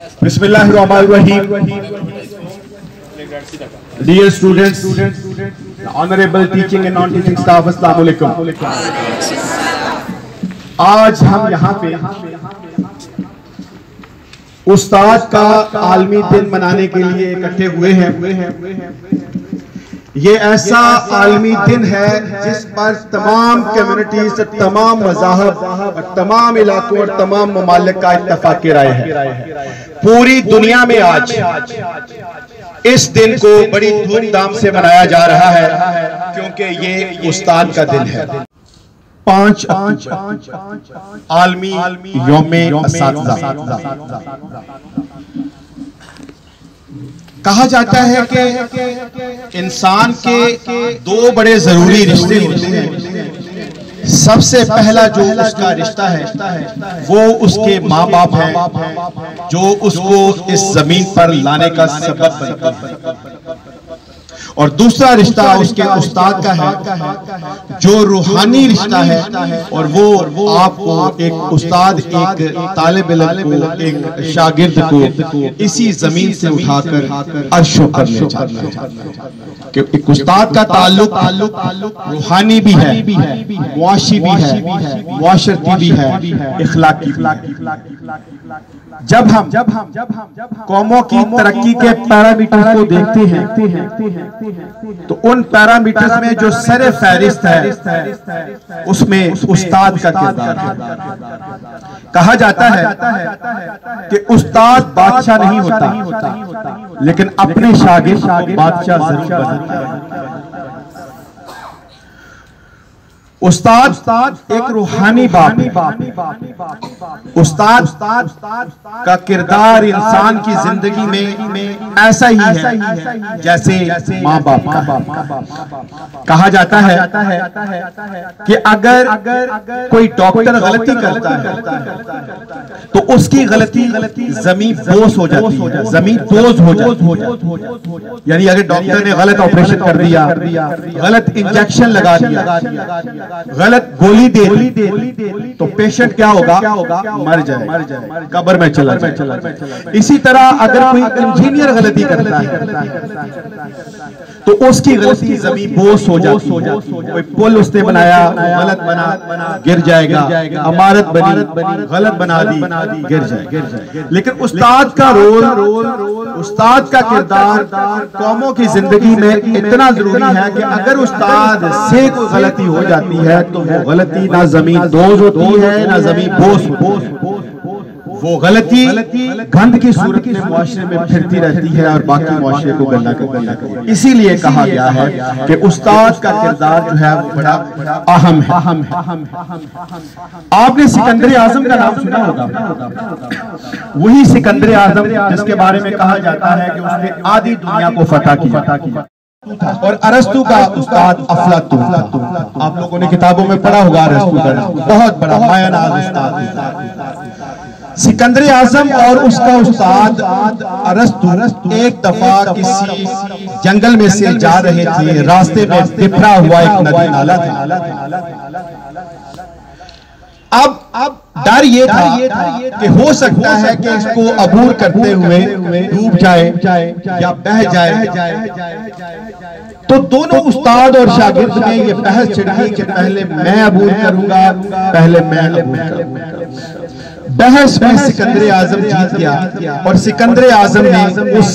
Bismillahirrahmanirrahim. Dear students, honorable teaching and non-teaching staff, अस्सलाम वालेकुम। आज हम यहाँ पे उस्ताद का आलमी दिन मनाने के लिए इकट्ठे हुए हैं। ये ऐसा आलमी दिन है जिस पर तमाम कम्युनिटीज, तमाम मज़ाहब, तमाम इलाकों और तमाम ममालिक का इत्तफाक़ राय है। पूरी दुनिया में आज इस दिन को बड़ी धूमधाम से मनाया जा रहा है क्योंकि ये उस्ताद का दिन है। 5 आलमी यौमे असातिज़ा। कहा जाता है कि इंसान के दो बड़े जरूरी रिश्ते होते हैं। सबसे पहला जो उसका रिश्ता है वो उसके माँ बाप है, जो उसको इस जमीन पर लाने का सबब बनता है, और दूसरा रिश्ता उसके उस्ताद का है जो रूहानी रिश्ता है, और वो आपको एक उस्ताद, एक तालिब इल्म को, एक शागिर्द को इसी जमीन से उठाकर अर्शों पर ले जाता है। कि एक उस्ताद का ताल्लुक रूहानी भी है, मुआशी भी है, मुआशरती भी है, इखलाकी भी है। जब हम कौमों की तरक्की के पैरामीटर्स को देखते हैं तो उन पैरामीटर्स में जो सर फहरिस्त है उसमें उस्ताद का किरदार है। कहा जाता है कि उस्ताद बादशाह नहीं होता, लेकिन अपने शागिर्द को बादशाह जरूर बनाता है। उस्ताद एक रूहानी बाप है। उस्ताद का किरदार इंसान की जिंदगी में ऐसा ही है जैसे माँ बाप का। कहा जाता है कि अगर कोई डॉक्टर गलती करता है तो उसकी गलती जमीन बोझ हो जाती है, जमीन बोझ हो जाती है। यानी अगर डॉक्टर ने गलत ऑपरेशन कर दिया, गलत इंजेक्शन लगा दिया, गलत गोली दे दी, तो पेशेंट क्या होगा? मर जाए, कब्र में चला जाए। इसी तरह अगर कोई इंजीनियर गलती करता है तो उसकी गलती जमीन बोझ हो जाती है। कोई पुल उसने बनाया, गलत बना, गिर जाएगा। इमारत बनी, गलत बना दी, गिर जाएगा। लेकिन उस्ताद का रोल, उस्ताद का किरदार कौमों की जिंदगी में इतना जरूरी है कि अगर उस्ताद से कोई गलती हो जाती है तो वो गलती ना जमीन दोज होती है, ना जमीन बोझ। वो गलती गंद की सूरत में मुआशरे में फिरती रहती है और बाकी मुआशरे को गंदा करती है। इसीलिए कहा गया है कि उस्ताद का किरदार जो है वो बड़ा अहम है। आपने सिकंदर आजम का नाम सुना होगा। वही सिकंदर आजम जिसके बारे में कहा जाता है कि उसने आधी दुनिया को फतह किया। और अरस्तु का उस्ताद अफलातून था। आप लोगों ने किताबों में पढ़ा होगा अरस्तु का नाम, बहुत बड़ा मायानाज उस्ताद। सिकंदर आजम और उसका उस्ताद अरस्तु एक दफा किसी जंगल में से जा रहे थे। रास्ते में बिखरा हुआ एक नदी नाला था। अब डर ये था कि हो सकता है कि इसको अबूर करते हुए डूब जाए या बह जाए। तो दोनों उस्ताद और शागिर्द में ये बहस छिड़ गई कि पहले मैं अबूर करूंगा, पहले मैं अबूर करूंगा। बहस में सिकंदर आजम जीत गया और सिकंदर आजम ने उस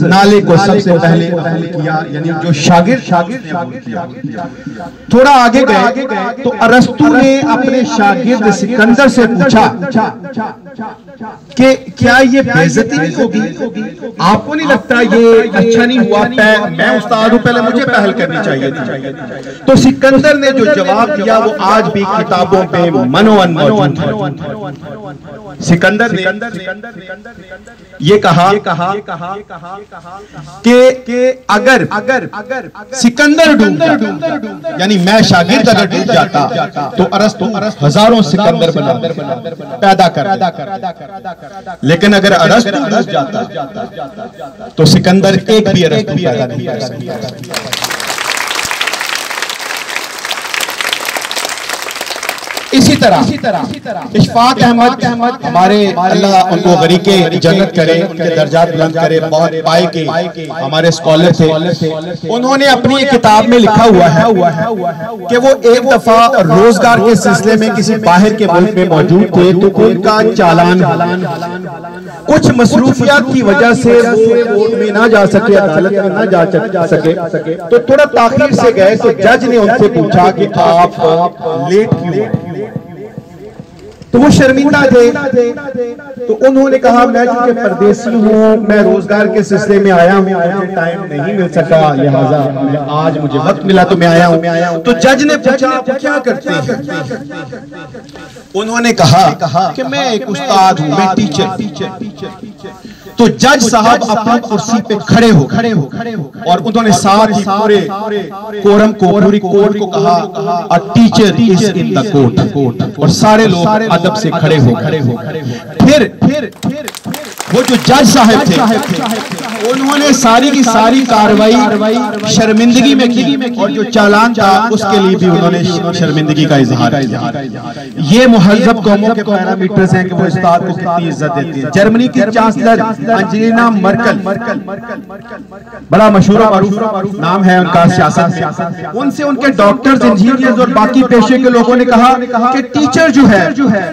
नाले को सबसे पहले अबूर किया, यानी जो शागिर्द ने अबूर किया। थोड़ा आगे गए तो अरस्तु ने अपने शागिर्द सिकंदर से पूछा कि क्या ये बेइज्जती नहीं होगी? आपको नहीं लगता ये अच्छा नहीं हुआ? मैं उस्ताद हूं, पहले मुझे पहल करनी चाहिए थी। तो सिकंदर ने जो जवाब दिया वो आज भी किताबों में मनोअन मौजूद है। सिकंदर ने ये कहा कि अगर सिकंदर डूब जाता, यानी मैं शागिर्द अगर डूब जाता तो अरस्तु हजारों सिकंदर पैदा कर, लेकिन अगर अरस्तु डूब जाता तो सिकंदर एक भी अरस्तु पैदा नहीं कर सकता। इसी इसी तरह इशफाक अहमद हमारे अल्लाह उनको गरीके जन्नत करे, उनके दर्जात बुलंद करे, बहुत पाए के हमारे स्कॉलर थे। उन्होंने अपनी किताब में लिखा हुआ है कि वो एक दफा रोजगार के सिलसिले में किसी बाहर के मुल्क में मौजूद थे, तो उनका चालान कुछ मसरूफियात की वजह से वो कोर्ट में ना जा सके, अदालत में ना जा सके, तो थोड़ा ताखीर से गए। तो जज ने उनसे पूछा कि आप लेट क्यों? तो वो शर्मिंदा थे। तो उन्होंने कहा मैं चूंकि परदेसी हूँ, मैं रोजगार के सिलसिले में आया हूँ, मुझे टाइम नहीं मिल सका, लिहाजा आज मुझे वक्त मिला तो मैं आया हूँ। तो जज ने पूछा आप क्या करते हैं? उन्होंने कहा कि मैं एक उस्ताद हूँ, मैं टीचर। तो जज साहब अपनी कुर्सी पे खड़े हो और उन्होंने साथ ही पूरे कोरम को, पूरी कोर्ट को कहा a teacher is in the court, और सारे लोग अदब से खड़े हो। फिर वो जो जज साहब थे उन्होंने सारी की सारी कार्रवाई शर्मिंदगी में की, और जो चालान था उसके लिए भी उन्होंने शर्मिंदगी का इजहार किया। ये मुहज़्ज़ब कौमों के पैरामीटर्स हैं कि वो उस्ताद को कितनी इज्जत देती है। जर्मनी की चांसलर एंजेलिना मर्केल, बड़ा मशहूर मारूफ नाम है उनका सियासत में, उनसे उनके डॉक्टर्स, इंजीनियर्स और बाकी पेशे के लोगों ने कहा कि टीचर जो है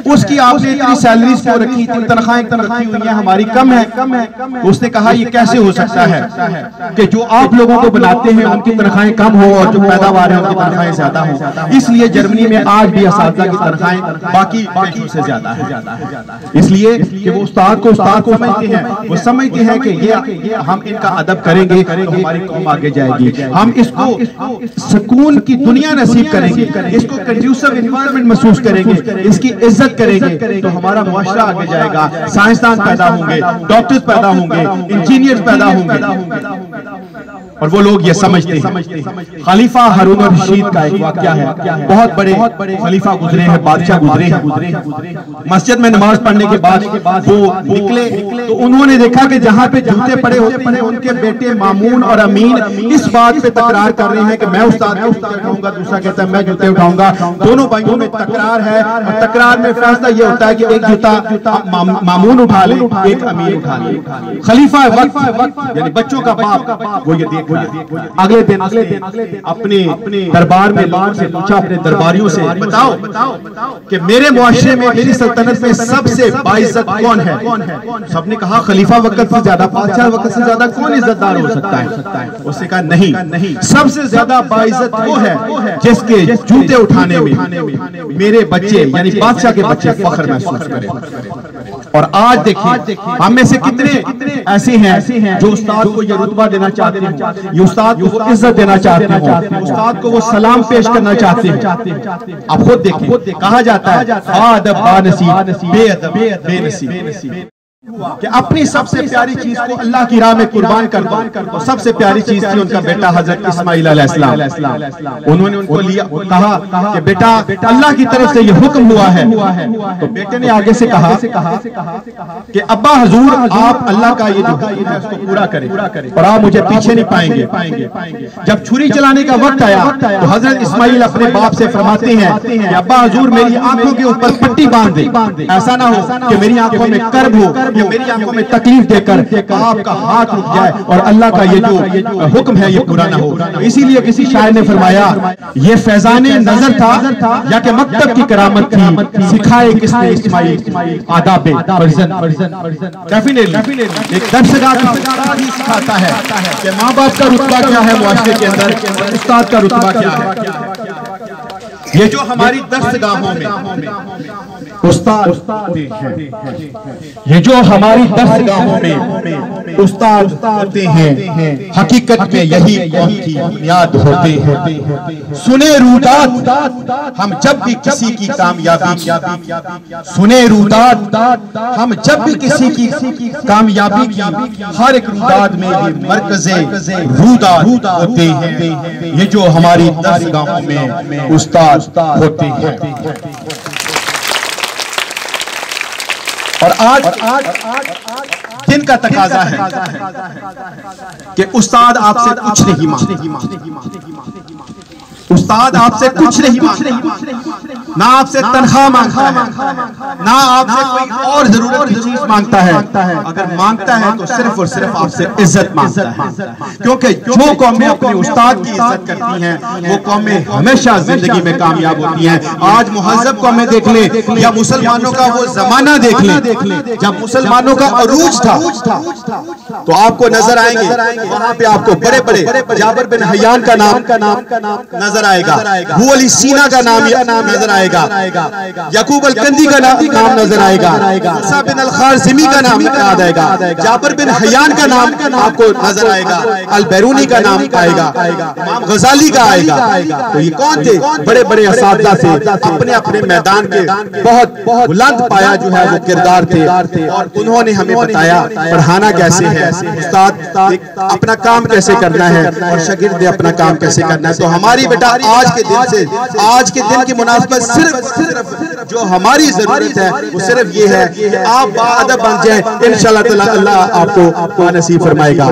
उसकी आपने इतनी सैलरीज क्यों रखी, इतनी तनख्वाहें रखी हुई हैं, हमारी कम है। उसने कहा ये कैसे हो सकता है कि जो आप लोगों को बनाते हैं उनकी तनख्वाहें कम हो और जो पैदावार है उनकी तनख्वाहें ज्यादा हो। इसलिए जर्मनी में आज भी असातिज़ा की तनख्वाहें बाकी पेशों से ज्यादा है, इसलिए कि वो उस्ताद को समझते हैं, वो समझते हैं कि ये हम इनका अदब करेंगे तो हमारी कौम आगे जाएगी, हम इसको सुकून की दुनिया नसीब करेंगे, इसको कंड्यूसिव एनवायरनमेंट महसूस करेंगे, इसकी इज्जत करेंगे तो हमारा मुआशरा आगे जाएगा, साइंसदान पैदा होंगे, डॉक्टर्स पैदा होंगे, इंजीनियर्स पैदा होंगे। और वो लोग ये समझते हैं। खलीफा हारून रशीद का एक वाकया है, बहुत बड़े खलीफा गुजरे हैं, बादशाह गुजरे हैं। मस्जिद में नमाज पढ़ने के बाद वो निकले तो उन्होंने देखा कि जहां पे जूते पड़े होते हैं उनके बेटे मामून और अमीन इस बात पे तकरार कर रहे हैं कि मैं उस्ताद उठाऊंगा, दूसरा कहता है मैं जूते उठाऊंगा। दोनों भाइयों में तकरार है और तकरार में फैसला ये होता है कि एक जूता मामून उठा ले, एक अमीन उठा ले। खलीफा वक्त यानी बच्चों का बाप वो ये देख अगले दिन अपने दरबार में लोगों से पूछा, अपने दरबारियों से बताओ कि मेरे मुआशरे में, मेरी सल्तनत में सबसे बाइज्जत कौन है? सबने कहा खलीफा वक्त से ज्यादा, बादशाह वक्त से ज्यादा कौन इज्जतदार हो सकता है? उसने कहा नहीं, सबसे ज्यादा बाइज्जत वो है जिसके जूते उठाने में मेरे बच्चे यानी बादशाह के बच्चे फख्र महसूस करें। और आज देखिए हम में से कितने ऐसे हैं जो उस्ताद को ये रुतबा देना चाहते हैं, ये उस्ताद को वो इज्जत देना चाहते हैं, उस्ताद को वो सलाम पेश करना चाहते हैं। आप खुद देखें, कहा जाता है आदब बानसीब बेअदब बेनसीब, कि अपनी सबसे प्यारी चीज को अल्लाह की राह में कुर्बान कर दो। सबसे प्यारी चीज थी उनका बेटा हजरत इस्माइल अलैहिस्सलाम। उन्होंने उनको लिया, कहा कि बेटा अल्लाह की तरफ से ये हुक्म हुआ है। तो बेटे ने आगे से कहा कि अब्बा हुजूर आप अल्लाह का ये जो हुक्म है उसको पूरा करें और आप मुझे पीछे नहीं पाएंगे। जब छुरी चलाने का वक्त आया तो हजरत इस्माइल अपने बाप से फरमाते हैं कि अब्बा हुजूर मेरी आंखों के ऊपर पट्टी बांध दे, ऐसा ना हो कि मेरी आंखों में कर्ब हो, मेरी आंखों में तकलीफ देकर आपका हाथ रुक जाए और अल्लाह का ये जो हुक्म है ये पूरा ना हो। तो इसीलिए किसी शायर ने फरमाया ये फैजाने नजर था या कि मकतब की करामत थी, सिखाए किसने इस्माइल आदाबे वर्जन। डेफिनेटली एक दर्शगाह ही सिखाता है कि माँ बाप का रुतबा क्या है मुआशरे के अंदर, उस्ताद का रुतबा क्या है। ये जो हमारी दर्सगाहों में उस्ताद होते हैं, ये जो हमारी दर्सगाहों में उस्ताद होते हैं, हकीकत में यही कौम की बुनियाद होते हैं। सुने रूदात हम जब भी किसी की कामयाबी, सुने रूदात हम जब भी किसी की कामयाबी की, हर एक रूदात में भी मरकज़े रूदात होते हैं। ये जो हमारी दर्सगाहों में उस्ताद होते हैं। और आज दिन का तकाजा है कि उस्ताद आपसे कुछ नहीं मांगते, उस्ताद आपसे कुछ नहीं मांगते, ना आपसे तनख्वाह मांगता है, ना आपसे कोई और जरूरत की चीज मांगता है। अगर मांगता है तो सिर्फ और सिर्फ आपसे इज्जत मांगता है, क्योंकि जो कौमें अपने उस्ताद की इज्जत करती हैं वो कौमें हमेशा जिंदगी में कामयाब होती हैं। आज मुहज़्ज़ब कौमें देख ले या मुसलमानों का वो जमाना देख ले जब मुसलमानों का अरूज था, तो आपको नजर आएंगे वहां पे आपको बड़े बड़े जाबिर बिन हय्यान का नाम नजर आएगा, अबू अली सीना का नाम नजर आएगा, याकूब अल-कंदी का नाम नजर आएगा, मूसा बिन अल-खारज़मी का नाम याद आएगा, जाबिर बिन हय्यान का नाम आपको नजर आएगा, अल-बैरूनी का नाम आएगा, इमाम गजाली का आएगा। तो ये कौन थे? बड़े बड़े असातिज़ा से अपने अपने मैदान के बहुत बुलंद पाया जो है वो किरदार थे, और उन्होंने हमें बताया पढ़ाना कैसे है, उस्ताद अपना काम कैसे करना है और शागिर्द अपना काम कैसे करना है। तो हमारी बेटा आज के दिन की मुनासबत सिर्फ जो हमारी जरूरत है वो सिर्फ ये है कि आप बाअदब बन जाए, इंशाअल्लाह ताला अल्लाह आपको नसीब फरमाएगा।